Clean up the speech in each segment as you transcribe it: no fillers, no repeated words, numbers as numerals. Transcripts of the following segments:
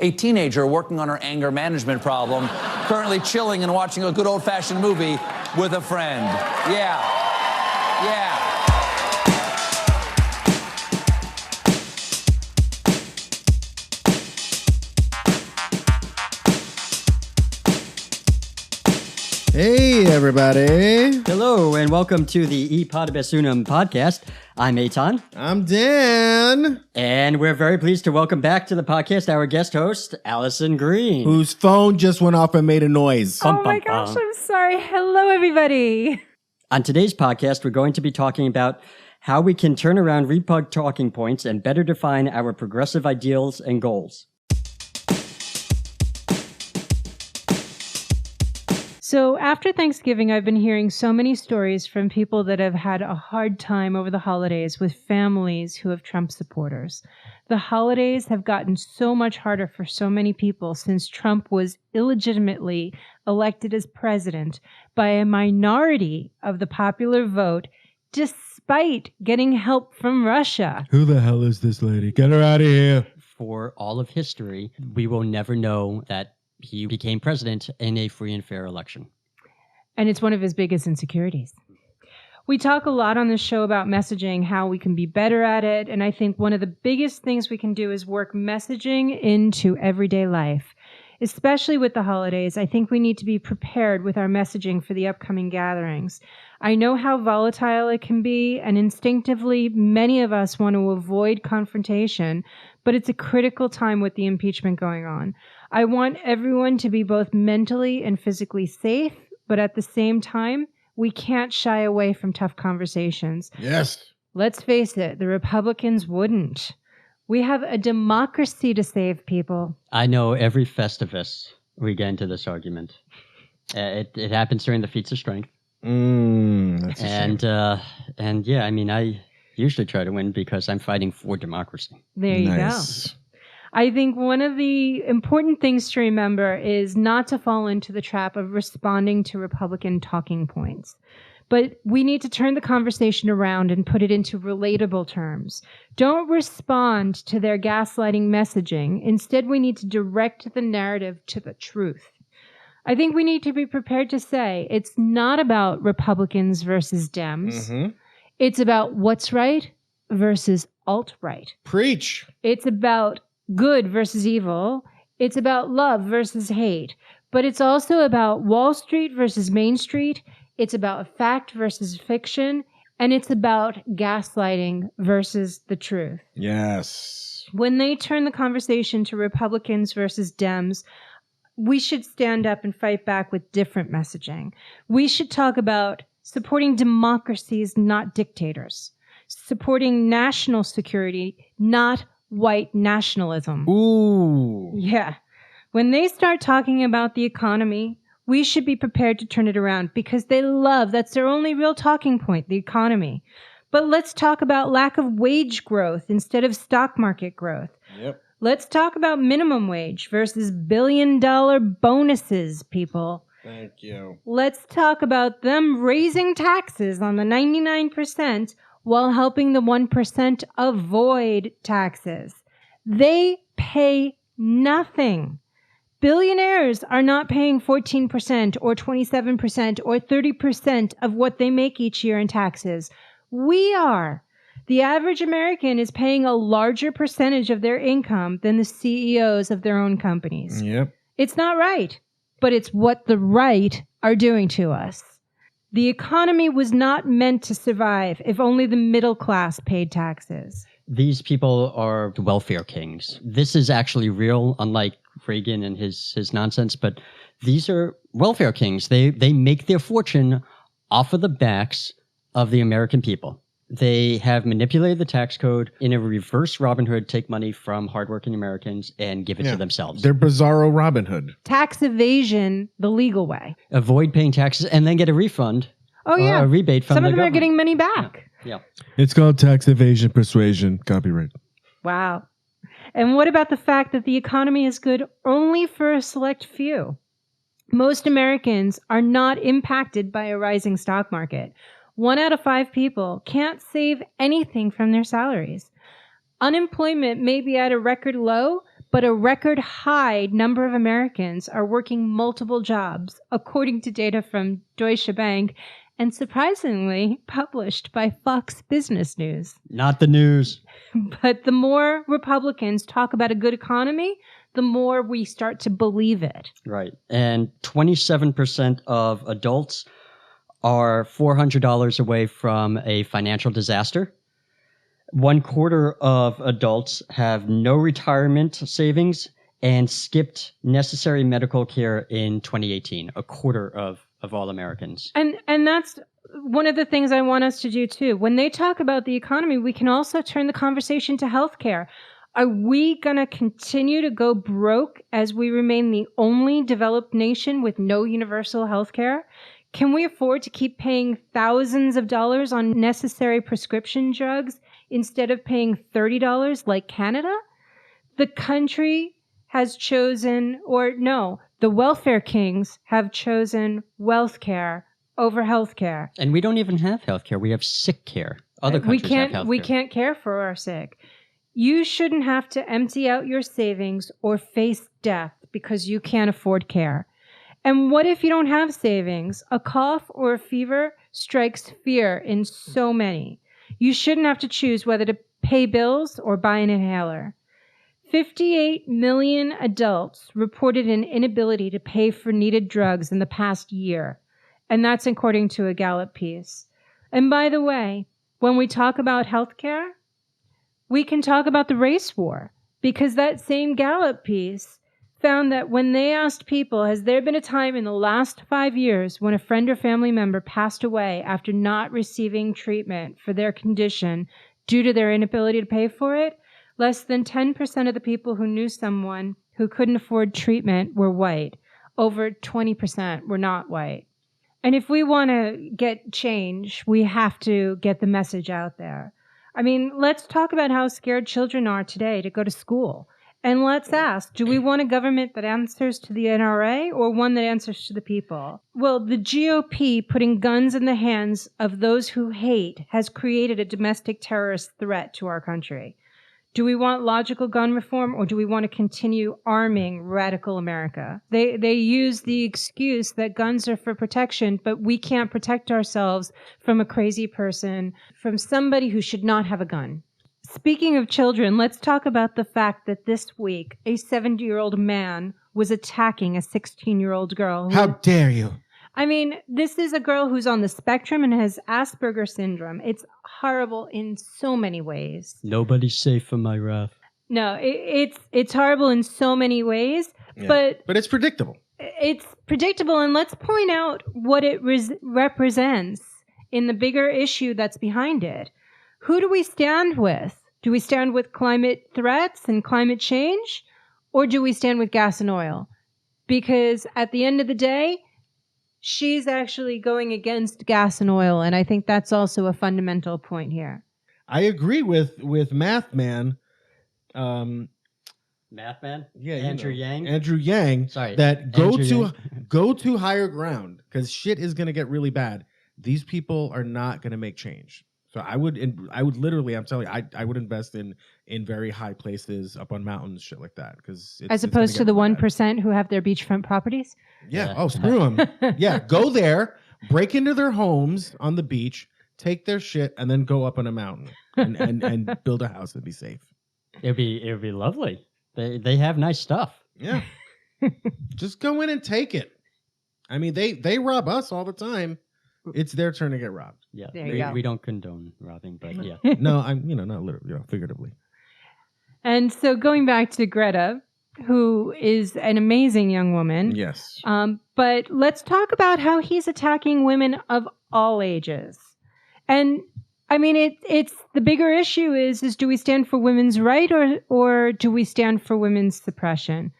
A teenager working on her anger management problem, currently chilling and watching a good old-fashioned movie with a friend. Yeah. Hey, everybody. Hello, and welcome to the E Potibus Unum podcast. I'm Eitan. I'm Dan. And we're very pleased to welcome back to the podcast our guest host, Allison Green. Whose phone just went off and made a noise. Oh my gosh, I'm sorry. Hello, everybody. On today's podcast, we're going to be talking about how we can turn around repug talking points and better define our progressive ideals and goals. So after Thanksgiving, I've been hearing so many stories from people that have had a hard time over the holidays with families who have Trump supporters. The holidays have gotten so much harder for so many people since Trump was illegitimately elected as president by a minority of the popular vote, despite getting help from Russia. Who the hell is this lady? Get her out of here. For all of history, we will never know that he became president in a free and fair election. And it's one of his biggest insecurities. We talk a lot on this show about messaging, how we can be better at it. And I think one of the biggest things we can do is work messaging into everyday life. Especially with the holidays, I think we need to be prepared with our messaging for the upcoming gatherings. I know how volatile it can be, and instinctively, many of us want to avoid confrontation, but it's a critical time with the impeachment going on. I want everyone to be both mentally and physically safe, but at the same time, we can't shy away from tough conversations. Yes. Let's face it, the Republicans wouldn't. We have a democracy to save, people. I know every Festivus we get into this argument. It happens during the feats of strength. That's a shame. And yeah, I mean, I usually try to win because I'm fighting for democracy. There you go. I think one of the important things to remember is not to fall into the trap of responding to Republican talking points. But we need to turn the conversation around and put it into relatable terms. Don't respond to their gaslighting messaging. Instead, we need to direct the narrative to the truth. I think we need to be prepared to say it's not about Republicans versus Dems. Mm-hmm. It's about what's right versus alt-right. Preach. It's about good versus evil. It's about love versus hate. But it's also about Wall Street versus Main Street. It's about fact versus fiction. And it's about gaslighting versus the truth. Yes. When they turn the conversation to Republicans versus Dems, we should stand up and fight back with different messaging. We should talk about supporting democracies, not dictators. Supporting national security, not white nationalism. Ooh. Yeah. When they start talking about the economy, we should be prepared to turn it around because that's their only real talking point, the economy. But let's talk about lack of wage growth instead of stock market growth. Yep. Let's talk about minimum wage versus billion-dollar bonuses, people. Thank you. Let's talk about them raising taxes on the 99% while helping the 1% avoid taxes. They pay nothing. Billionaires are not paying 14% or 27% or 30% of what they make each year in taxes. We are. The average American is paying a larger percentage of their income than the CEOs of their own companies. Yep. It's not right, but it's what the right are doing to us. The economy was not meant to survive if only the middle class paid taxes. These people are the welfare kings. This is actually real, unlike Reagan and his nonsense, but these are welfare kings. They make their fortune off of the backs of the American people. They have manipulated the tax code in a reverse Robin Hood, take money from hardworking Americans and give it to themselves. They're bizarro Robin Hood. Tax evasion the legal way. Avoid paying taxes and then get a refund. Oh, yeah. A rebate from Some the of them government. are getting money back. Yeah. It's called tax evasion persuasion. Copyright. Wow. And what about the fact that the economy is good only for a select few? Most Americans are not impacted by a rising stock market. 1 out of 5 people can't save anything from their salaries. Unemployment may be at a record low, but a record high number of Americans are working multiple jobs, according to data from Deutsche Bank, and surprisingly published by Fox Business News. Not the news. But the more Republicans talk about a good economy, the more we start to believe it. Right. And 27% of adults are $400 away from a financial disaster. 1/4 of adults have no retirement savings and skipped necessary medical care in 2018. 1/4 of all Americans. And that's one of the things I want us to do too. When they talk about the economy, we can also turn the conversation to healthcare. Are we going to continue to go broke as we remain the only developed nation with no universal healthcare? Can we afford to keep paying thousands of dollars on necessary prescription drugs instead of paying $30 like Canada? The country has chosen, or no, the welfare kings have chosen wealth care over health care. And we don't even have health care. We have sick care. Other countries have health care. We can't care for our sick. You shouldn't have to empty out your savings or face death because you can't afford care. And what if you don't have savings? A cough or a fever strikes fear in so many. You shouldn't have to choose whether to pay bills or buy an inhaler. 58 million adults reported an inability to pay for needed drugs in the past year. And that's according to a Gallup piece. And by the way, when we talk about healthcare, we can talk about the race war, because that same Gallup piece found that when they asked people, has there been a time in the last 5 years when a friend or family member passed away after not receiving treatment for their condition due to their inability to pay for it? Less than 10% of the people who knew someone who couldn't afford treatment were white. Over 20% were not white. And if we want to get change, we have to get the message out there. I mean, let's talk about how scared children are today to go to school. And let's ask, do we want a government that answers to the NRA or one that answers to the people? Well, the GOP putting guns in the hands of those who hate has created a domestic terrorist threat to our country. Do we want logical gun reform, or do we want to continue arming radical America? They use the excuse that guns are for protection, but we can't protect ourselves from a crazy person, from somebody who should not have a gun. Speaking of children, let's talk about the fact that this week a 70-year-old man was attacking a 16-year-old girl. How dare you? I mean, this is a girl who's on the spectrum and has Asperger's syndrome. It's horrible in so many ways. Nobody's safe from my wrath. No, it's horrible in so many ways, Yeah. but it's predictable. it's predictable. And let's point out what it represents in the bigger issue that's behind it. Who do we stand with? Do we stand with climate threats and climate change? Or do we stand with gas and oil? Because at the end of the day, she's actually going against gas and oil. And I think that's also a fundamental point here. I agree with Math Man. Math man? Yeah, Andrew Yang? Andrew Yang. Sorry, That Andrew go to higher ground, because shit is going to get really bad. These people are not going to make change. So I would literally, I'm telling you, I would invest in very high places up on mountains, shit like that, because As opposed to the 1% who have their beachfront properties? Yeah. Oh, screw them. Yeah. Go there, break into their homes on the beach, take their shit, and then go up on a mountain and build a house and be safe. It'd be lovely. They have nice stuff. Yeah. Just go in and take it. I mean, they rob us all the time. It's their turn to get robbed. Yeah. There you go. We don't condone robbing, but yeah. No, I'm not literally, figuratively. And so going back to Greta, who is an amazing young woman. Yes. But let's talk about how he's attacking women of all ages. And I mean, it's the bigger issue is do we stand for women's right or do we stand for women's suppression?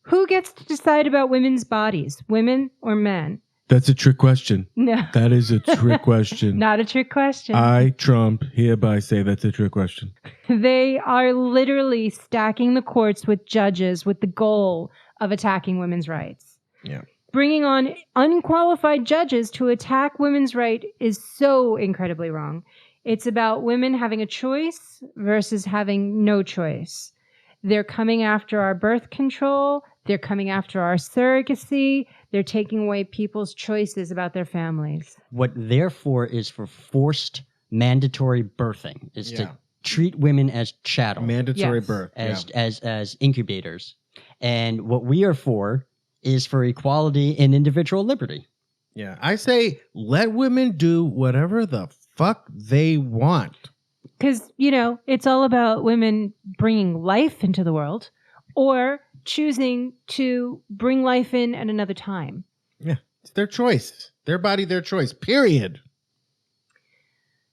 Who gets to decide about women's bodies, women or men? That's a trick question. No. That is a trick question. Not a trick question. I, Trump, hereby say that's a trick question. They are literally stacking the courts with judges with the goal of attacking women's rights. Yeah. Bringing on unqualified judges to attack women's right is so incredibly wrong. It's about women having a choice versus having no choice. They're coming after our birth control. They're coming after our surrogacy. They're taking away people's choices about their families. What therefore is for forced mandatory birthing is to treat women as chattel, Mandatory birth. as incubators. And what we are for is for equality and individual liberty. Yeah. I say let women do whatever the fuck they want. Because, you know, it's all about women bringing life into the world or choosing to bring life in at another time. Yeah. It's their choice. Their body, their choice. Period.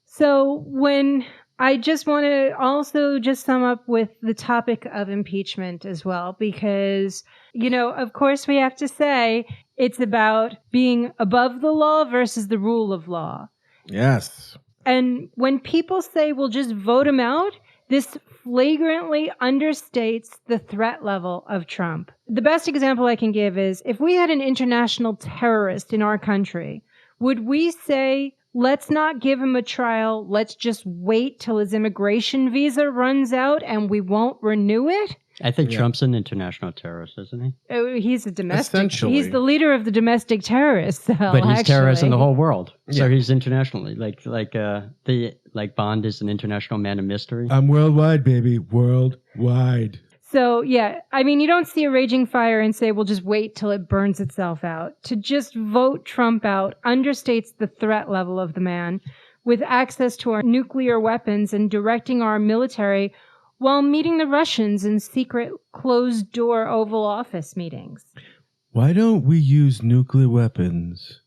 So when I just want to also just sum up with the topic of impeachment as well, because, you know, of course we have to say it's about being above the law versus the rule of law. Yes. And when people say we'll just vote him out, this flagrantly understates the threat level of Trump. The best example I can give is if we had an international terrorist in our country, would we say, let's not give him a trial, let's just wait till his immigration visa runs out and we won't renew it? I think Trump's an international terrorist, isn't he? Oh, he's a domestic. Essentially. He's the leader of the domestic terrorist cell. But he's terrorizing the whole world, so Yeah. he's internationally like Bond is an international man of mystery. I'm worldwide, baby. Worldwide. So, yeah, I mean, you don't see a raging fire and say, we'll just wait till it burns itself out. To just vote Trump out understates the threat level of the man with access to our nuclear weapons and directing our military while meeting the Russians in secret closed-door Oval Office meetings. Why don't we use nuclear weapons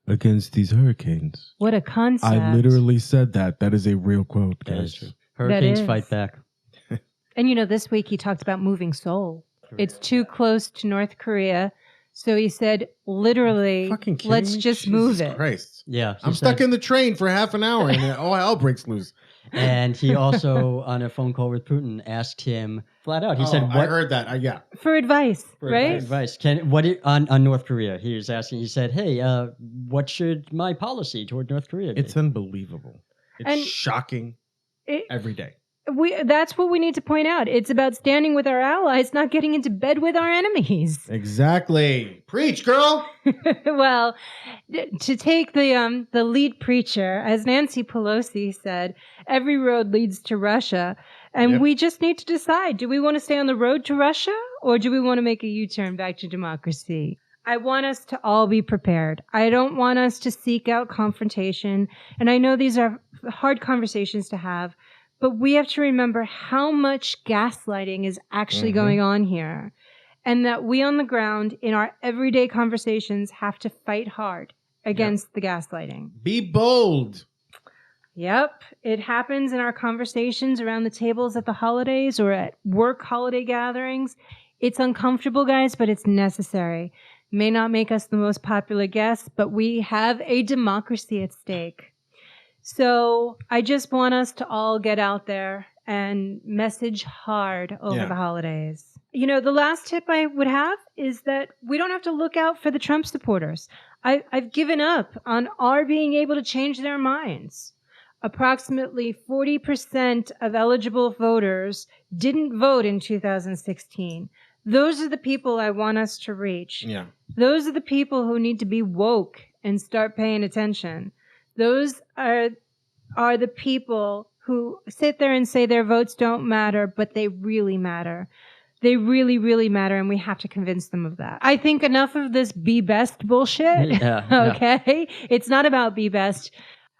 against these hurricanes? What a concept. I literally said that. That is a real quote, That is guys. true. Hurricanes is. fight back. And, you know, this week he talked about moving Seoul. It's too close to North Korea. So he said, literally, Fucking kidding let's me? just Jesus move it. Christ. Yeah, I'm stuck in the train for half an hour and then all hell breaks loose. And he also, on a phone call with Putin, asked him flat out. He said, I "What heard that. Yeah. For advice, right? advice on North Korea?" He was asking. He said, "Hey, what should my policy toward North Korea be?" It's unbelievable. It's And shocking every day. That's what we need to point out. It's about standing with our allies, not getting into bed with our enemies. Exactly. Preach, girl. Well, to take the lead preacher, as Nancy Pelosi said, every road leads to Russia. And Yep. we just need to decide, do we want to stay on the road to Russia or do we want to make a U-turn back to democracy? I want us to all be prepared. I don't want us to seek out confrontation. And I know these are hard conversations to have, but we have to remember how much gaslighting is actually going on here. And that we on the ground in our everyday conversations have to fight hard against the gaslighting. Be bold. Yep. It happens in our conversations around the tables at the holidays or at work holiday gatherings. It's uncomfortable, guys, but it's necessary. May not make us the most popular guests, but we have a democracy at stake. So I just want us to all get out there and message hard over the holidays. You know, the last tip I would have is that we don't have to look out for the Trump supporters. I've given up on our being able to change their minds. Approximately 40% of eligible voters didn't vote in 2016. Those are the people I want us to reach. Yeah. Those are the people who need to be woke and start paying attention. Those are the people who sit there and say their votes don't matter, but they really matter. They really, really matter, and we have to convince them of that. I think enough of this be best bullshit. Yeah. Okay? It's not about be best.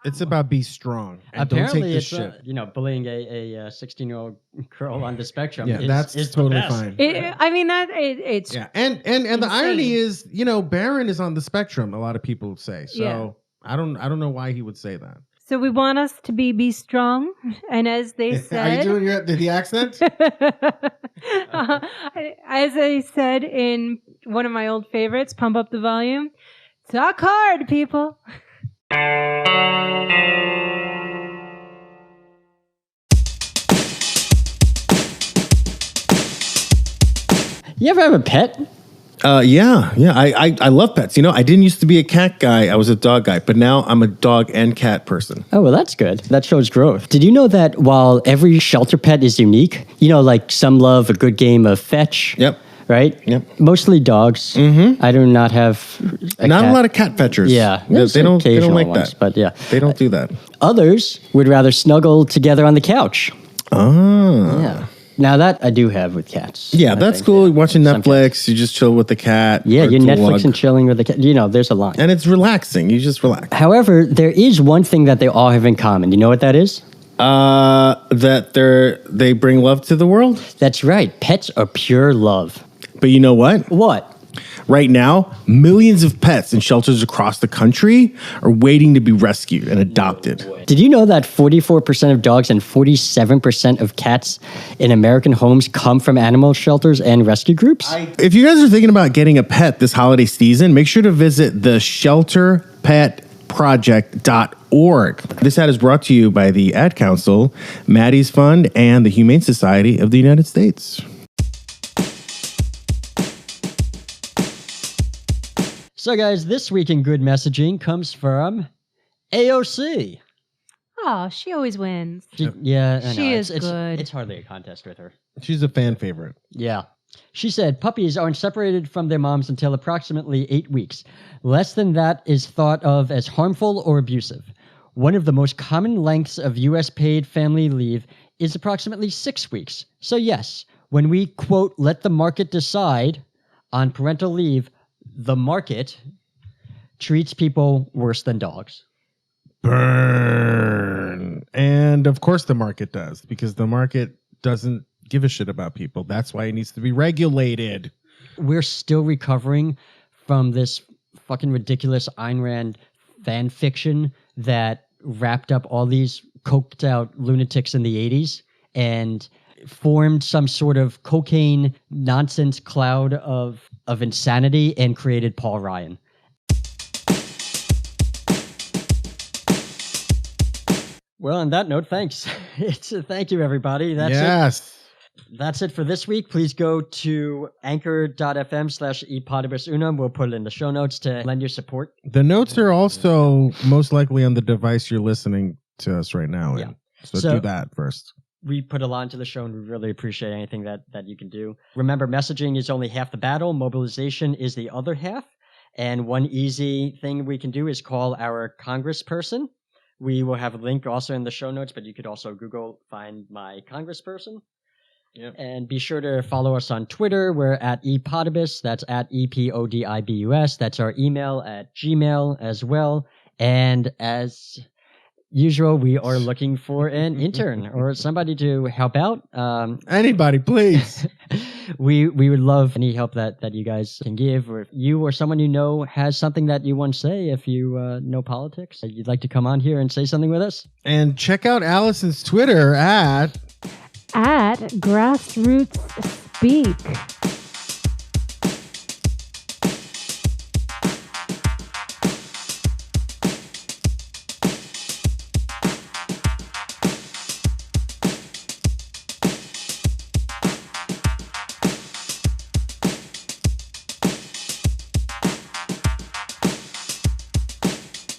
It's about be strong. And Apparently, don't take this it's shit. bullying a 16-year-old girl on the spectrum. Yeah, is, that's is the totally best. fine. It's Yeah, and the insane. irony is, Barron is on the spectrum. A lot of people say so. Yeah. I don't know why he would say that. So we want us to be strong, and as they said, Are you doing the accent? as I said in one of my old favorites, Pump Up the Volume, talk hard, people. You ever have a pet? Yeah. I love pets. I didn't used to be a cat guy. I was a dog guy, but now I'm a dog and cat person. Oh, well, that's good. That shows growth. Did you know that while every shelter pet is unique, like some love a good game of fetch? Yep. Right? Yep. Mostly dogs. Mm-hmm. I do not have a lot of cat fetchers. Yeah. They don't like ones, that. But yeah. They don't do that. Others would rather snuggle together on the couch. Oh. Yeah. Now that I do have with cats. Yeah, that's cool. Watching Netflix, you just chill with the cat. Yeah, you're Netflix and chilling with the cat. There's a line. And it's relaxing. You just relax. However, there is one thing that they all have in common. You know what that is? That they bring love to the world? That's right. Pets are pure love. But you know what? What? Right now, millions of pets in shelters across the country are waiting to be rescued and adopted. Did you know that 44% of dogs and 47% of cats in American homes come from animal shelters and rescue groups? If you guys are thinking about getting a pet this holiday season, make sure to visit the shelterpetproject.org. This ad is brought to you by the Ad Council, Maddie's Fund, and the Humane Society of the United States. So, guys, this week in Good Messaging comes from AOC. Oh, she always wins. I know. She is good. It's hardly a contest with her. She's a fan favorite. Yeah. She said puppies aren't separated from their moms until approximately 8 weeks. Less than that is thought of as harmful or abusive. One of the most common lengths of U.S. paid family leave is approximately 6 weeks. So, yes, when we, quote, let the market decide on parental leave, the market treats people worse than dogs. Burn. And of course the market does, because the market doesn't give a shit about people. That's why it needs to be regulated. We're still recovering from this fucking ridiculous Ayn Rand fan fiction that wrapped up all these coked out lunatics in the 80s and formed some sort of cocaine nonsense cloud of insanity and created Paul Ryan. Well, on that note, thanks. Thank you, everybody. That's it. That's it for this week. Please go to anchor.fm/epodibus We'll put it in the show notes to lend your support. The notes are also most likely on the device you're listening to us right now. Yeah. So do that first. We put a lot into the show, and we really appreciate anything that you can do. Remember, messaging is only half the battle. Mobilization is the other half. And one easy thing we can do is call our congressperson. We will have a link also in the show notes, but you could also Google find my congressperson. Yep. And be sure to follow us on Twitter. We're at epodibus. That's at EPODIBUS. That's our email at Gmail as well. And as usual, we are looking for an intern or somebody to help out. Anybody, please. We would love any help that you guys can give, or if you or someone you know has something that you want to say. If you know politics, you'd like to come on here and say something with us. And check out Allison's Twitter at Grassroots Speak.